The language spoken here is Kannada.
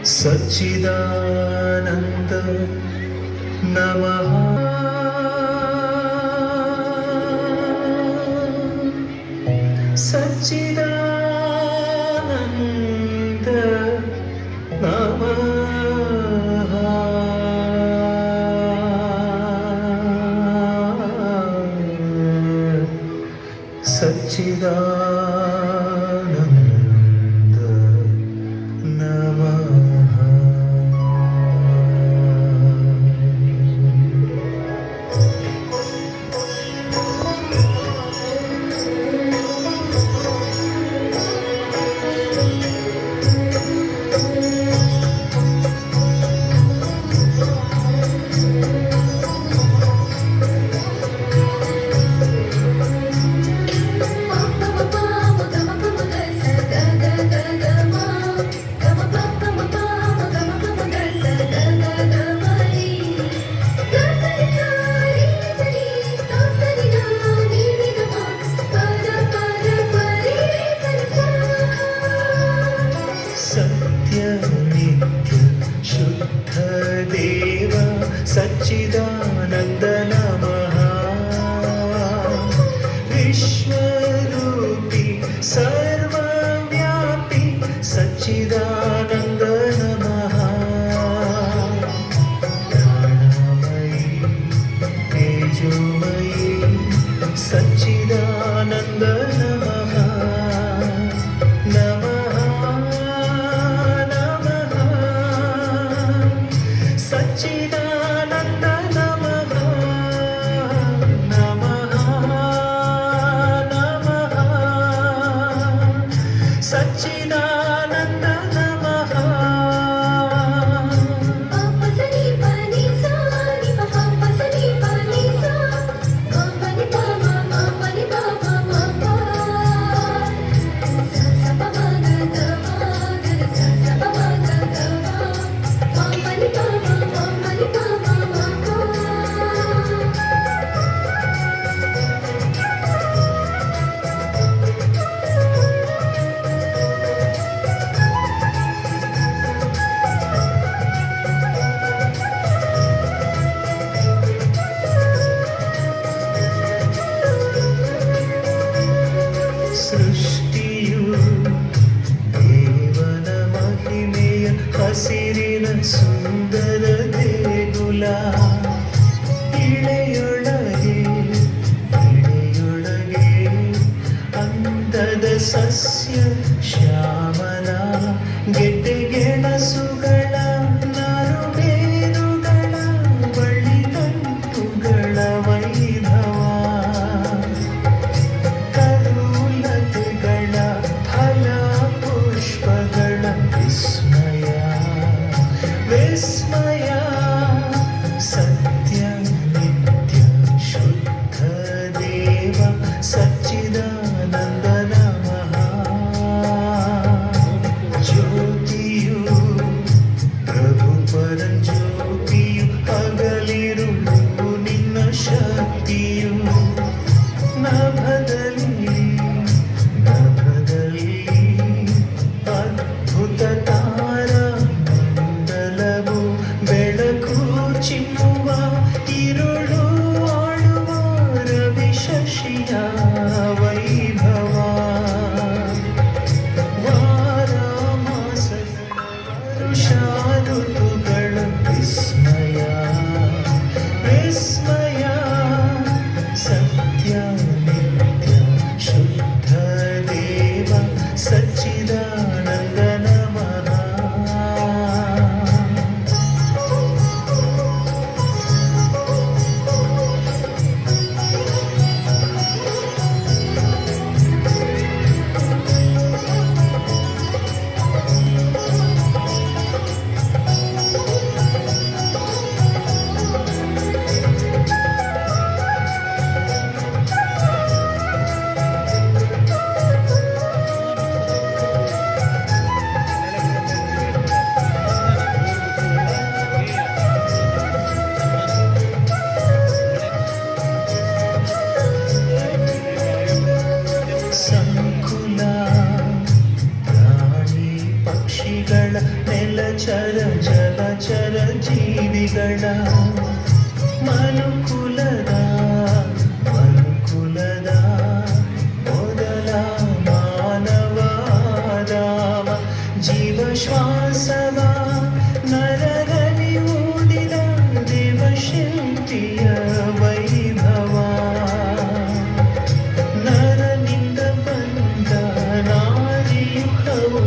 सच्चिदानन्द नमः। सच्चिदानन्द नमः। सच्चिदानन्द नमः। देव सच्चिदानन्द नमः। विश्वरूपी सर्वव्यापी सच्चिदानन्द नमः। प्राणमयी तेजोमयी सच्चिदानन्द नमः। सच्चिदानन्द नमः। नमः नमः। सच्चिदानन्द नमः। पसनी पानी सा नि पहा पसनी पानी सा मनी पा मनी पा पा सा सा पा ग ग सा सा पा ग ग मनी पा ಸೃಷ್ಟಿಯು ದೇವನ ಮಹಿಮೆಯ ಹಸಿರಿನ ಸುಂದರ ದೇಗುಲ. ಇಳೆಯೊಳಗೆ ಅಂದದ ಸಸ್ಯ ಶ್ಯಾಮಲ ಗೆಡ್ಡೆಗೆಣಸುಗಳ ನರುಬೇರುಗಳ ಬಳ್ಳಿಗಂಟುಗಳ ವೈಭವ. ಕರುಲತೆಗಳ ಫಲ ಪುಷ್ಪಗಳ ವಿಸ್ಮಯ ವಿಸ್ಮಯ. ಸತ್ಯ ನಿತ್ಯ ಶುದ್ಧ ದೇವ ಸಚ್ಚಿದಾನಂದ ನಮಃ. ಜ್ಯೋತಿಯು ಪ್ರಭು ಪರಂಜ್ಯೋತಿಯು ಹಗಲಿರುಳು ನಿನ್ನ ಶಕ್ತಿಯು. ನಭದಲ್ಲಿ ಅದ್ಭುತ ತಾರ ಮಂಡಲವು ಬೆಳಕು ಚಿಮ್ಮುವ ಇರುಳು ಆಳುವ ರವಿ ಶಶಿಯ ವೈಭವ. ವಾರ ಮಾಸಗಳ ವರುಷ ಋತುಗಳ ವಿಸ್ಮಯ ವಿಸ್ಮಯ. ಸತ್ಯ ನಿತ್ಯ ಶುದ್ಧ ದೇವ ಸಚ್ಚಿದಾನಂದ ನಮಃ. ಜೀವಿಗಳ ನೆಲಚರ ಜಲಚರ ಜೀವಿಗಳ ಮನುಕುಲದ ಮೊದಲ ಮಾನವಾದಾಮ ಜೀವಶ್ವಾಸವ ನರರಲ್ಲಿ ಊದಿದ ದೇವಶಿಲ್ಪಿಯ ವೈಭವ ನರನಿಂದ ಬಂದ ನಾರಿಯುಗವು